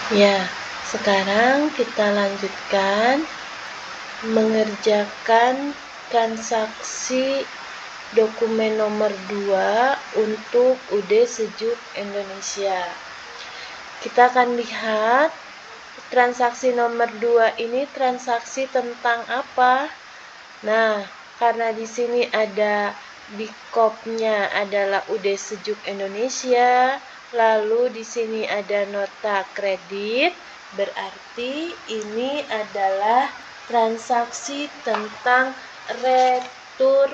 Ya, sekarang kita lanjutkan mengerjakan transaksi dokumen nomor 2 untuk UD Sejuk Indonesia. Kita akan lihat transaksi nomor 2 ini transaksi tentang apa? Nah, karena di sini ada BIKOP-nya adalah UD Sejuk Indonesia, lalu di sini ada nota kredit, berarti ini adalah transaksi tentang retur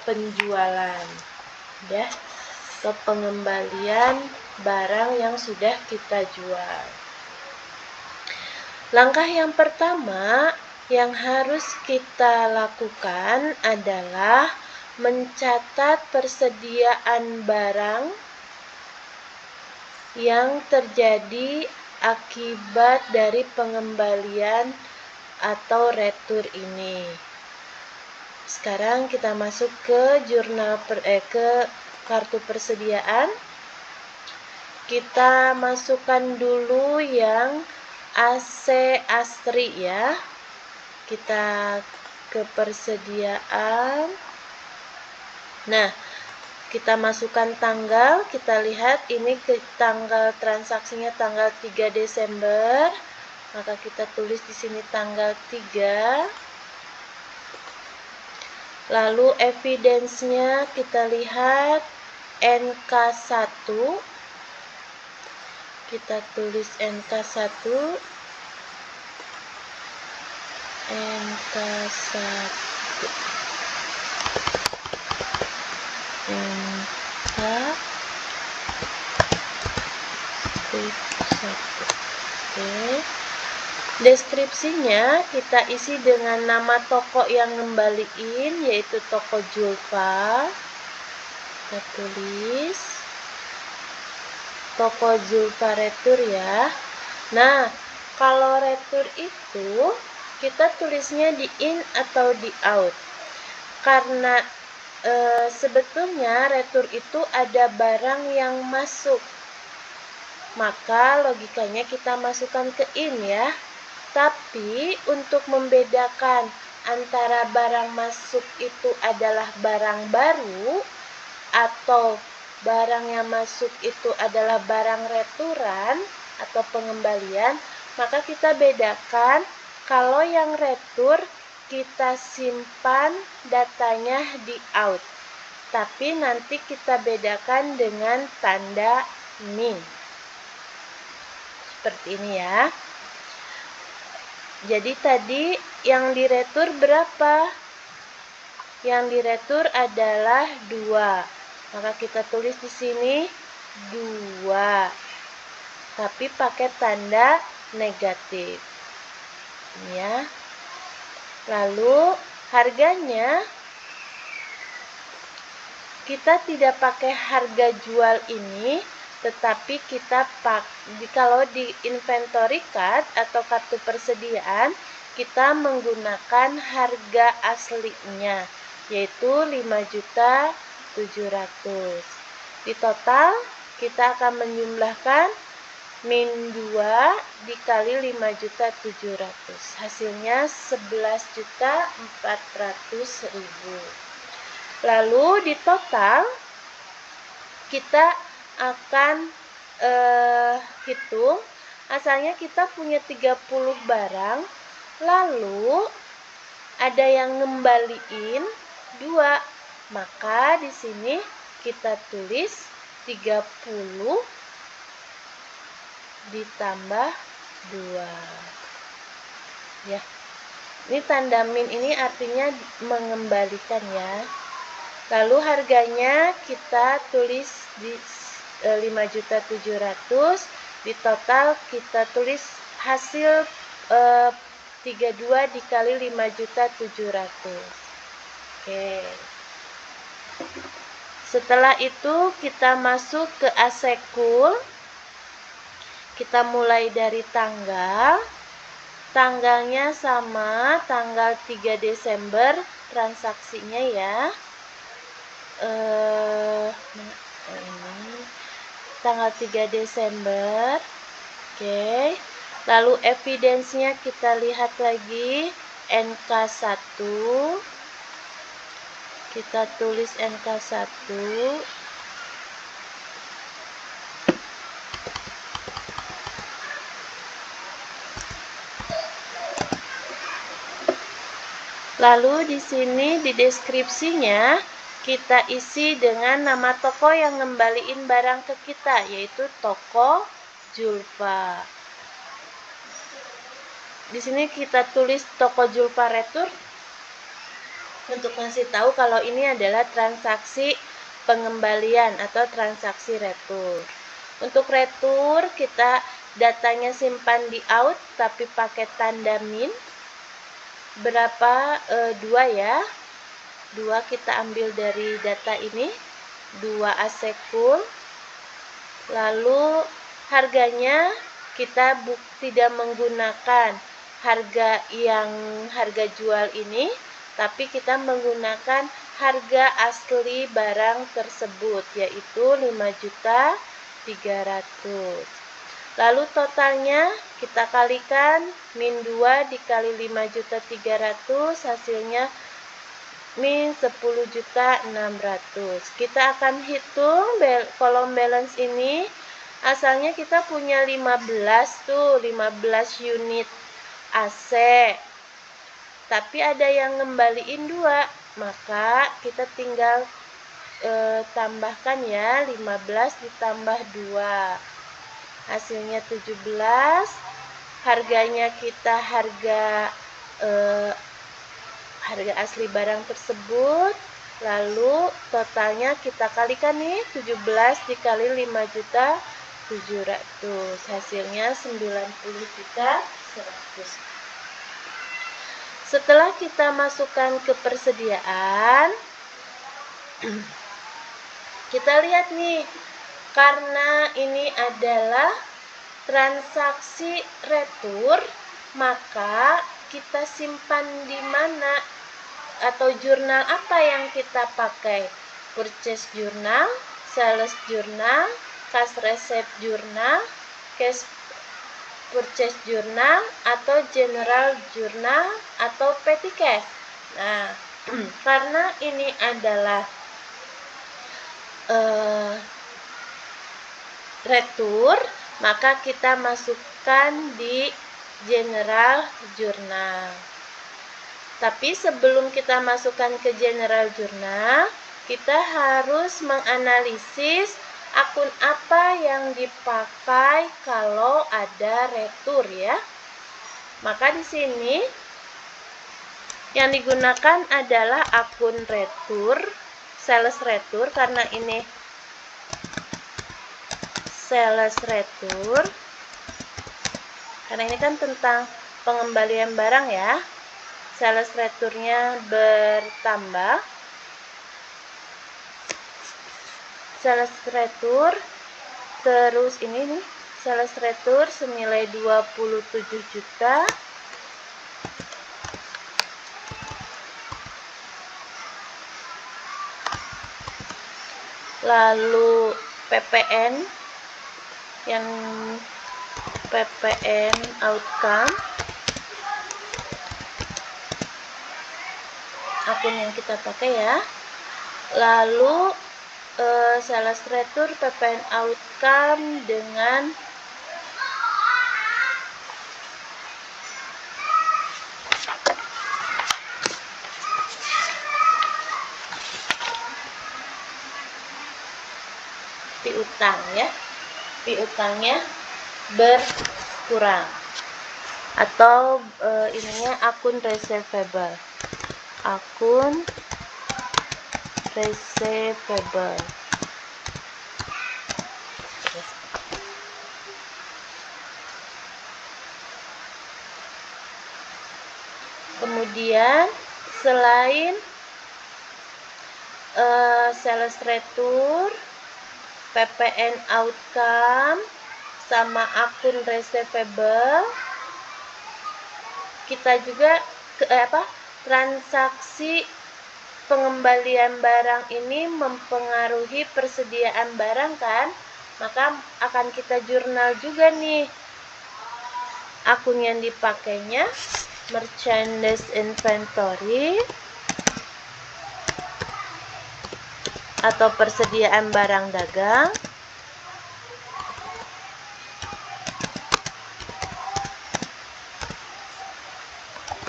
penjualan, ya, atau pengembalian barang yang sudah kita jual. Langkah yang pertama yang harus kita lakukan adalah mencatat persediaan barang yang terjadi akibat dari pengembalian atau retur ini. Sekarang kita masuk ke ke kartu persediaan. Kita masukkan dulu yang AC Astri ya. Kita ke persediaan. Nah, kita masukkan tanggal, kita lihat ini ke tanggal transaksinya tanggal 3 Desember. Maka kita tulis di sini tanggal 3. Lalu evidence-nya kita lihat NK1. Kita tulis NK1. NK1. Oke. Deskripsinya kita isi dengan nama toko yang ngembaliin, yaitu toko Julfa. Kita tulis toko Julfa retur ya. Nah, kalau retur itu kita tulisnya di in atau di out. Karena sebetulnya retur itu ada barang yang masuk, maka logikanya kita masukkan ke in ya. Tapi untuk membedakan antara barang masuk itu adalah barang baru atau barang yang masuk itu adalah barang returan atau pengembalian, maka kita bedakan. Kalau yang retur kita simpan datanya di out, tapi nanti kita bedakan dengan tanda min. Seperti ini ya. Jadi tadi yang diretur berapa? Yang diretur adalah 2. Maka kita tulis di sini 2. Tapi pakai tanda negatif. Ini ya. Lalu harganya kita tidak pakai harga jual ini, tetapi kita kalau di inventory card atau kartu persediaan kita menggunakan harga aslinya, yaitu 5.700.000. Di total kita akan menjumlahkan min 2 dikali 5.700.000, hasilnya 11.400.000. Lalu di total kita akan hitung, asalnya kita punya 30 barang, lalu ada yang ngembaliin 2, maka di sini kita tulis 30 ditambah 2 ya. Ini tanda min ini artinya mengembalikan ya. Lalu harganya kita tulis di 5.700.000, di total kita tulis hasil 32 dikali 5.700.000. Oke. Setelah itu kita masuk ke asekul. Kita mulai dari tanggalnya sama, tanggal 3 Desember transaksinya ya. Ini tanggal 3 Desember Oke. Lalu evidensinya kita lihat lagi NK1. Kita tulis NK1. Lalu di sini di deskripsinya kita isi dengan nama toko yang ngembaliin barang ke kita, yaitu toko Julfa. Di sini kita tulis toko Julfa Retur untuk ngasih tahu kalau ini adalah transaksi pengembalian atau transaksi retur. Untuk retur kita datanya simpan di out tapi pakai tanda min. Berapa? 2 ya. 2 kita ambil dari data ini. 2 asekul. Lalu harganya kita tidak menggunakan harga jual ini, tapi kita menggunakan harga asli barang tersebut, yaitu 5.300.000. Lalu totalnya kita kalikan min 2 dikali 5.300, hasilnya min 10.600. Kita akan hitung kolom balance ini. Asalnya kita punya 15 unit AC. Tapi ada yang ngembaliin 2, maka kita tinggal tambahkan ya, 15 ditambah 2. Hasilnya 17. Harganya kita harga asli barang tersebut. Lalu totalnya kita kalikan nih, 17 dikali 5.700.000, hasilnya 90.100.000. Setelah kita masukkan ke persediaan, kita lihat nih, karena ini adalah transaksi retur, maka kita simpan di mana atau jurnal apa yang kita pakai? Purchase journal, sales journal, cash receipt journal, cash purchase journal, atau general journal, atau petty cash. Nah, karena ini adalah retur, maka kita masukkan di general journal. Tapi sebelum kita masukkan ke general journal, kita harus menganalisis akun apa yang dipakai kalau ada retur ya. Maka di sini yang digunakan adalah akun retur, sales retur, karena ini sales retur. Karena ini kan tentang pengembalian barang ya. Sales returnya bertambah. Sales retur, terus ini nih, sales retur senilai 27 juta. Lalu PPN, yang PPN outcome, akun yang kita pakai ya. Lalu sales retur PPN outcome dengan piutang ya. Piutangnya berkurang, atau ininya akun receivable. Akun receivable. Kemudian selain sales retur, PPN outcome, sama akun receivable, kita juga transaksi pengembalian barang ini mempengaruhi persediaan barang kan, maka akan kita jurnal juga nih akun yang dipakainya merchandise inventory atau persediaan barang dagang.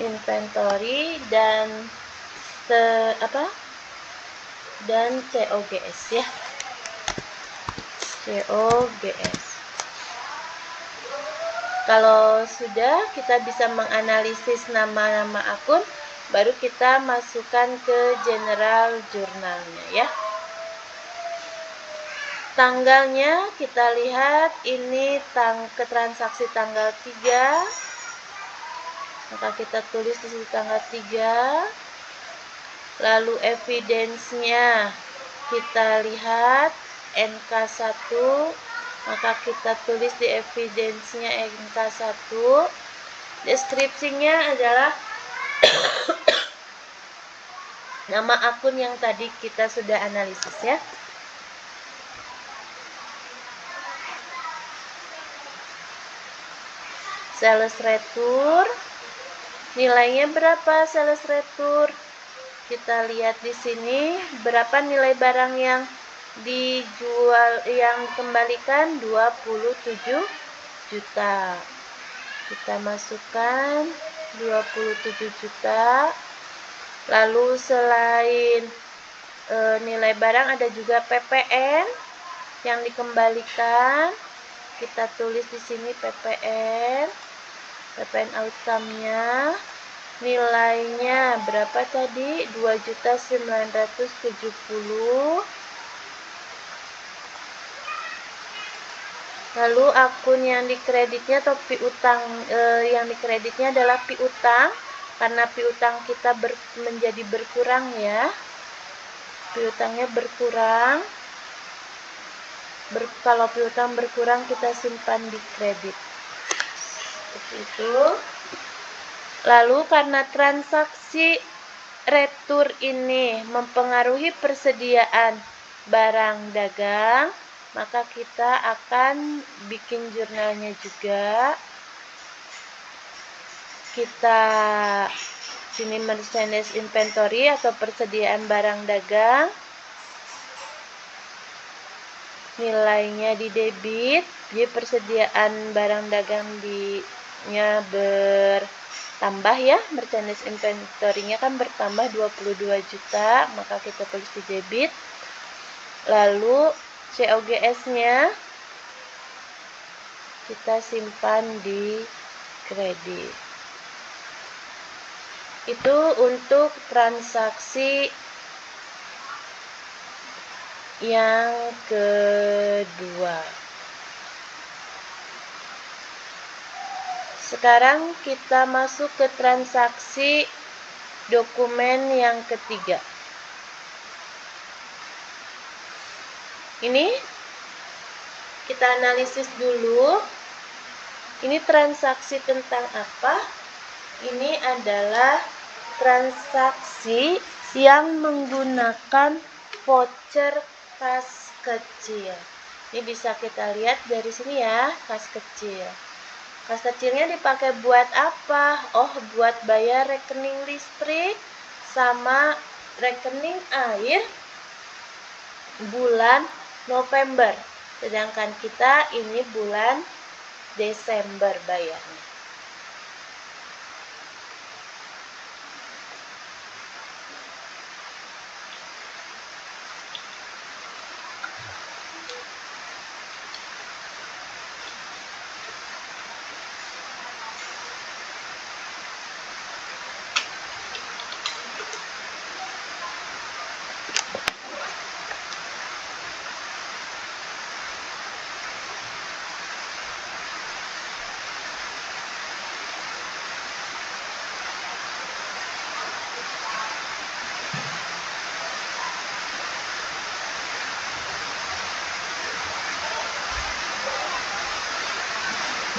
Inventory dan COGS ya. COGS. Kalau sudah, kita bisa menganalisis nama-nama akun, baru kita masukkan ke general jurnalnya ya. Tanggalnya kita lihat ini ke transaksi tanggal 3. Maka kita tulis di sini tanggal 3. Lalu evidence-nya kita lihat NK1, maka kita tulis di evidence-nya NK1. Deskripsinya adalah nama akun yang tadi kita sudah analisis ya. Sales return, nilainya berapa sales return? Kita lihat di sini berapa nilai barang yang dijual, yang dikembalikan 27 juta. Kita masukkan 27 juta. Lalu selain nilai barang ada juga PPN yang dikembalikan. Kita tulis di sini PPN outcome-nya. Nilainya berapa tadi? 2.970. Lalu akun yang dikreditnya atau piutang yang dikreditnya adalah piutang, karena piutang kita menjadi berkurang ya. Piutangnya berkurang. Kalau piutang berkurang kita simpan di kredit. Seperti itu. Lalu karena transaksi retur ini mempengaruhi persediaan barang dagang, maka kita akan bikin jurnalnya juga. Kita sini merchandise inventory atau persediaan barang dagang. Nilainya di debit, jadi persediaan barang dagang nya bertambah ya, merchandise inventory-nya kan bertambah 22 juta, maka kita tulis di debit. Lalu COGS-nya kita simpan di kredit. Itu untuk transaksi yang kedua. Sekarang kita masuk ke transaksi dokumen yang ketiga. Ini kita analisis dulu. Ini transaksi tentang apa? Ini adalah transaksi yang menggunakan voucher kas kecil. Ini bisa kita lihat dari sini ya, kas kecil. Kas kecilnya dipakai buat apa? Oh, buat bayar rekening listrik sama rekening air bulan November. Sedangkan kita ini bulan Desember bayarnya.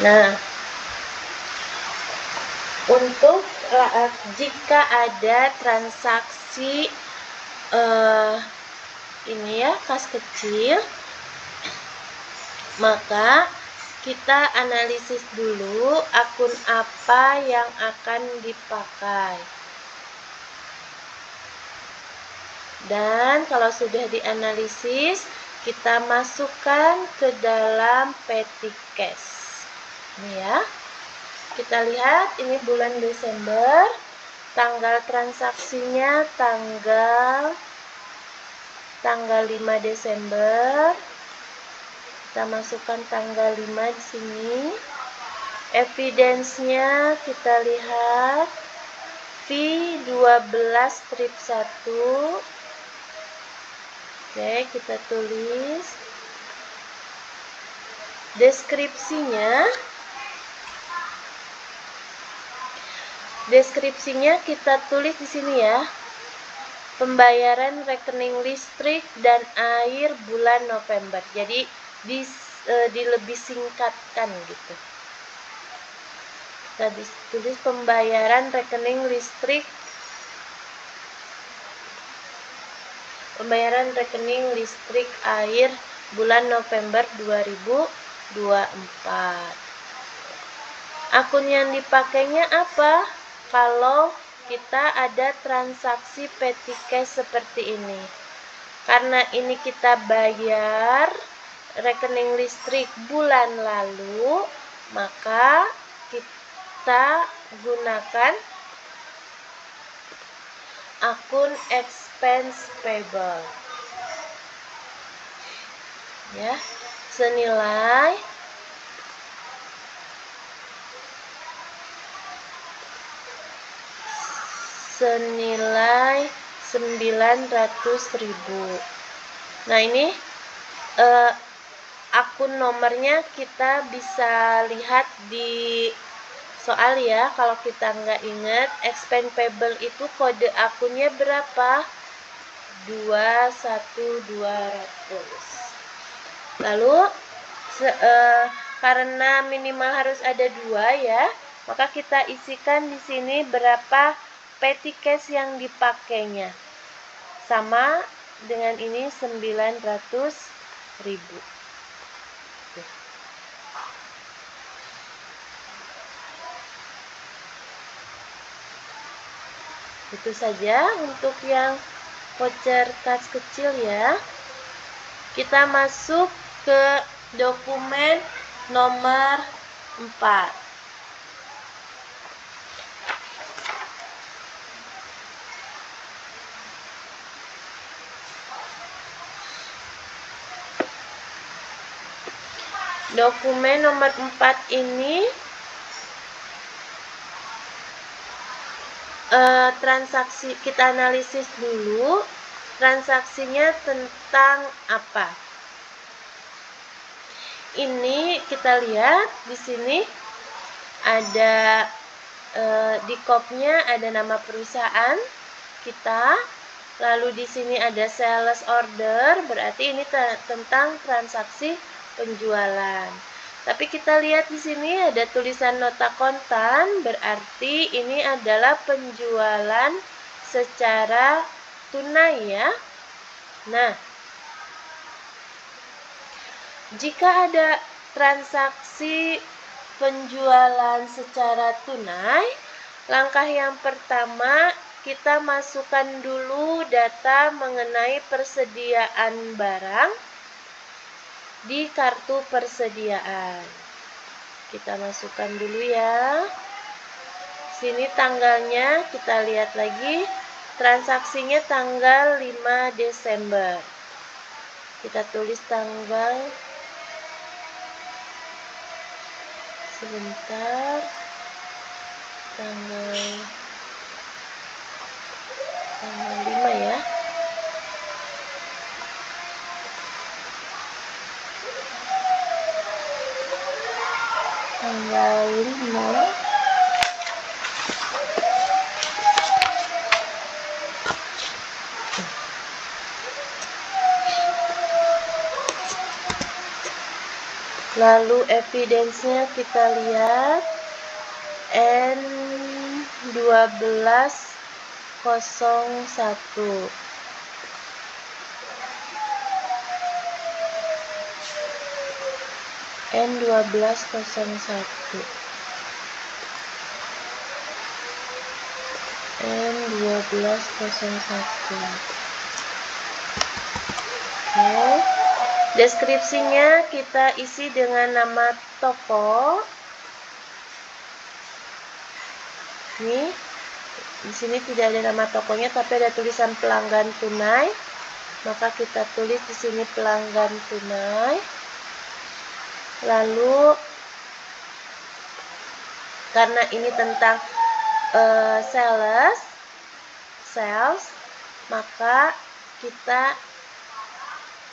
Nah, untuk jika ada transaksi ini ya, kas kecil, maka kita analisis dulu akun apa yang akan dipakai. Dan kalau sudah dianalisis, kita masukkan ke dalam petty cash. Ini ya. Kita lihat ini bulan Desember, tanggal transaksinya tanggal 5 Desember. Kita masukkan tanggal 5 di sini. Evidence-nya kita lihat V12-1. Oke, kita tulis. Deskripsinya kita tulis di sini ya. Pembayaran rekening listrik dan air bulan November. Jadi lebih singkatkan gitu. Kita tulis pembayaran rekening listrik air bulan November 2024. Akun yang dipakainya apa? Kalau kita ada transaksi petty cash seperti ini. Karena ini kita bayar rekening listrik bulan lalu, maka kita gunakan akun expense payable. Ya, senilai senilai 900.000. Nah, ini akun nomornya kita bisa lihat di soal ya. Kalau kita nggak ingat, expense payable itu kode akunnya berapa? 21200. Lalu karena minimal harus ada 2 ya, maka kita isikan di sini berapa petty cash yang dipakainya. Sama dengan ini 900.000. Itu saja untuk yang voucher tas kecil ya. Kita masuk ke dokumen nomor 4. Dokumen nomor 4 ini transaksi, kita analisis dulu transaksinya tentang apa. Ini kita lihat di sini ada di kopnya ada nama perusahaan kita, lalu di sini ada sales order, berarti ini tentang transaksi penjualan. Tapi kita lihat di sini ada tulisan nota kontan, berarti ini adalah penjualan secara tunai ya. Nah, jika ada transaksi penjualan secara tunai, langkah yang pertama kita masukkan dulu data mengenai persediaan barang di kartu persediaan. Kita masukkan dulu ya. Sini tanggalnya kita lihat lagi. Transaksinya tanggal 5 Desember. Kita tulis tanggal. Sebentar. Tanggal 5 ya. Tanggal 5. Lalu evidence-nya kita lihat N1201. N1201 N1201. Oke. Deskripsinya kita isi dengan nama toko. Nih, di sini tidak ada nama tokonya, tapi ada tulisan pelanggan tunai. Maka kita tulis di sini pelanggan tunai. Lalu karena ini tentang sales, maka kita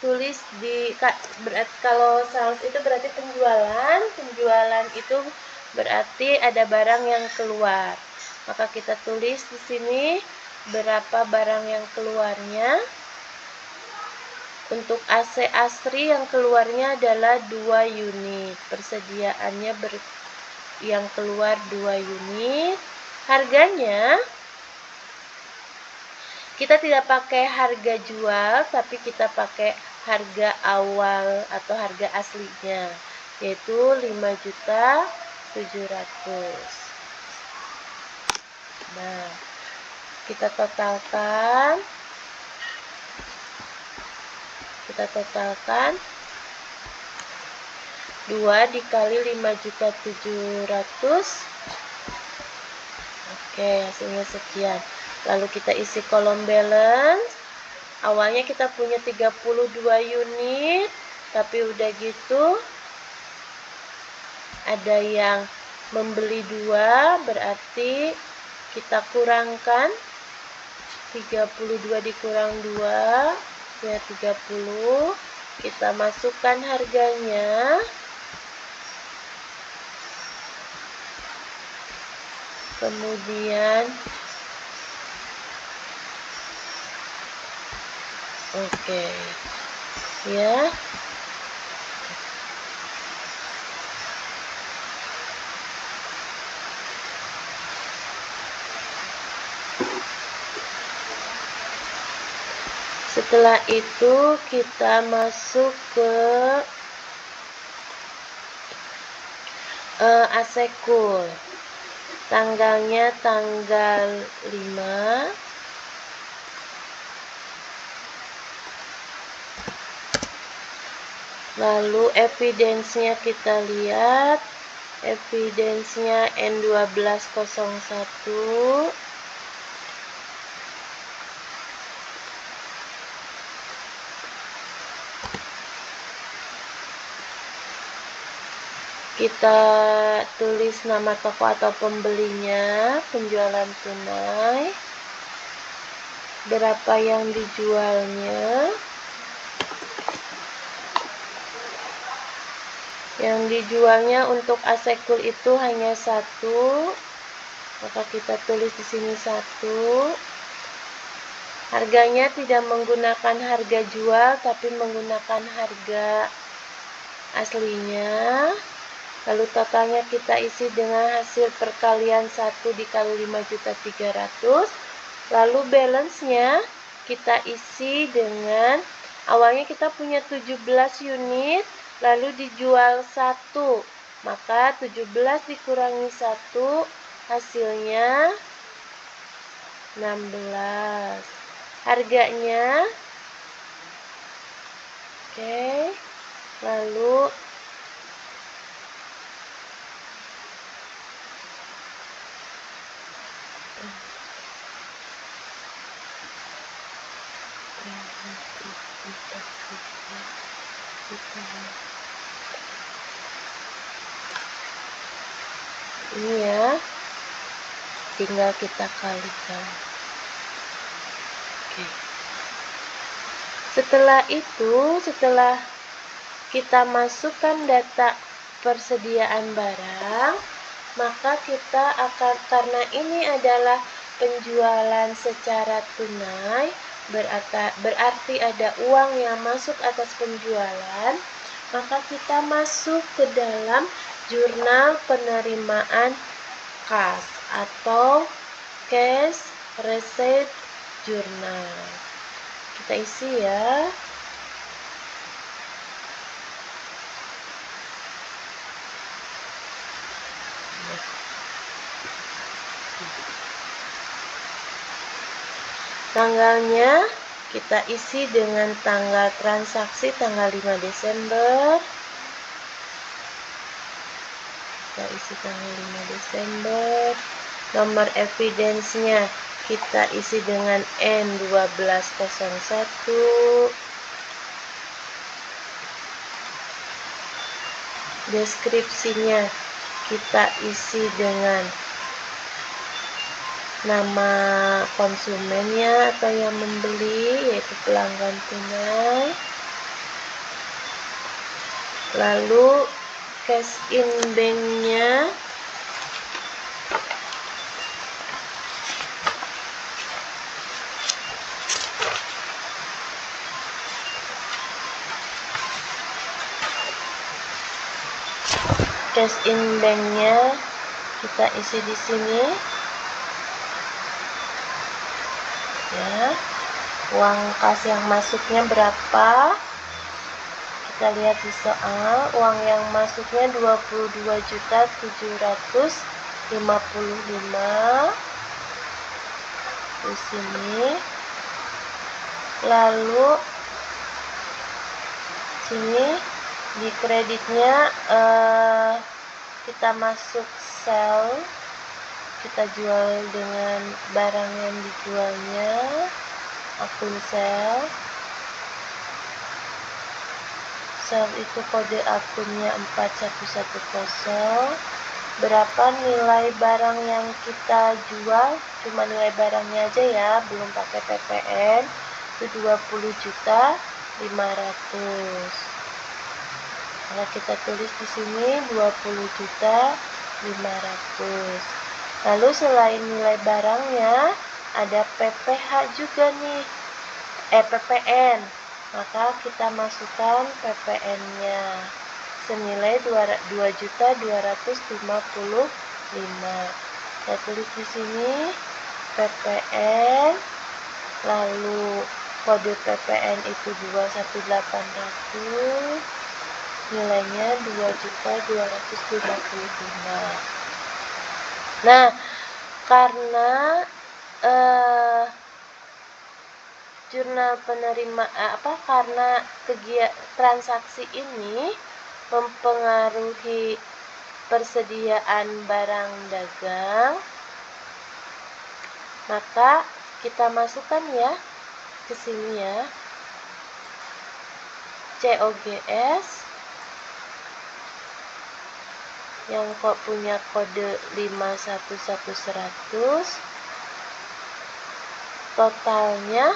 tulis berarti kalau sales itu berarti penjualan itu berarti ada barang yang keluar. Maka kita tulis di sini berapa barang yang keluarnya. Untuk AC Asri yang keluarnya adalah 2 unit. Persediaannya yang keluar 2 unit. Harganya kita tidak pakai harga jual, tapi kita pakai harga awal atau harga aslinya, yaitu 5.700.000. Nah, kita totalkan 2 dikali 5.700.000. Oke, hasilnya sekian. Lalu kita isi kolom balance. Awalnya kita punya 32 unit, tapi udah gitu ada yang membeli 2, berarti kita kurangkan 32 dikurang 2 ya 30. Kita masukkan harganya. Kemudian oke. Ya. Setelah itu kita masuk ke Asekul. Tanggalnya tanggal 5. Lalu evidence-nya kita lihat. Evidence-nya N1201. Kita tulis nama toko atau pembelinya, penjualan tunai, berapa yang dijualnya. Yang dijualnya untuk Asekul itu hanya 1, maka kita tulis di sini 1. Harganya tidak menggunakan harga jual, tapi menggunakan harga aslinya. Lalu totalnya kita isi dengan hasil perkalian 1 dikali 5.300.000. Lalu balance-nya kita isi dengan awalnya kita punya 17 unit, lalu dijual 1. Maka 17 dikurangi 1 hasilnya 16. Harganya oke. Lalu ini ya, tinggal kita kalikan. Oke. Setelah itu, setelah kita masukkan data persediaan barang, maka kita akan, karena ini adalah penjualan secara tunai, berarti ada uang yang masuk atas penjualan, maka kita masuk ke dalam jurnal penerimaan kas atau cash receipt journal. Kita isi ya. Tanggalnya kita isi dengan tanggal transaksi tanggal 5 Desember. Kita isi tanggal 5 Desember. Nomor evidence-nya kita isi dengan N1201. Deskripsinya kita isi dengan nama konsumennya atau yang membeli, yaitu pelanggan tunai. Lalu cash in bank-nya kita isi di sini. Ya, uang kas yang masuknya berapa? Kita lihat di soal. Uang yang masuknya 22.755 di sini. Lalu sini di kreditnya kita masuk sell, kita jual dengan barang yang dijualnya, akun sell itu kode akunnya 4110. Berapa nilai barang yang kita jual, cuma nilai barangnya aja ya, belum pakai PPN, itu 20.500.000. Kalau kita tulis di sini 20.500.000. Lalu selain nilai barangnya ada PPH juga nih, PPN. Maka kita masukkan PPN-nya senilai 2.255.000. Saya tulis di sini PPN, lalu kode PPN itu 21800, nilainya 2.255.000. Nah, karena jurnal karena transaksi ini mempengaruhi persediaan barang dagang, maka kita masukkan ya ke sini ya, COGS yang kok punya kode 511100, totalnya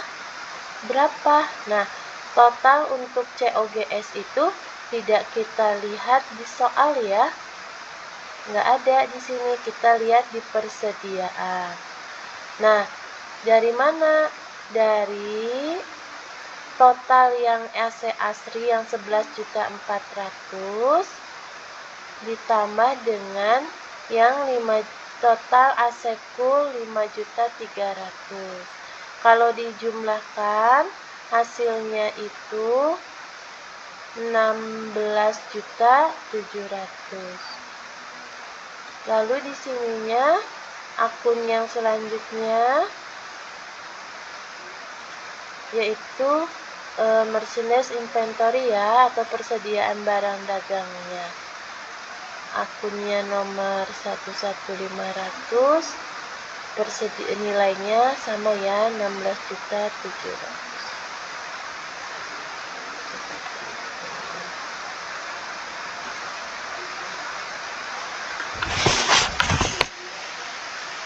berapa? Nah, total untuk COGS itu tidak kita lihat di soal ya, nggak ada di sini, kita lihat di persediaan. Nah, dari mana? Dari total yang AC Asri yang 11.400.000 ditambah dengan yang total AC Cool 5.300.000. Kalau dijumlahkan hasilnya itu 16.700.000. Lalu di sininya akun yang selanjutnya yaitu merchandise inventory ya, atau persediaan barang dagangnya. Akunnya nomor 11.500, nilainya sama ya, 16.700.000.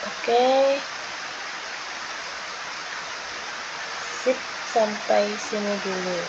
Oke. Sip, sampai sini dulu.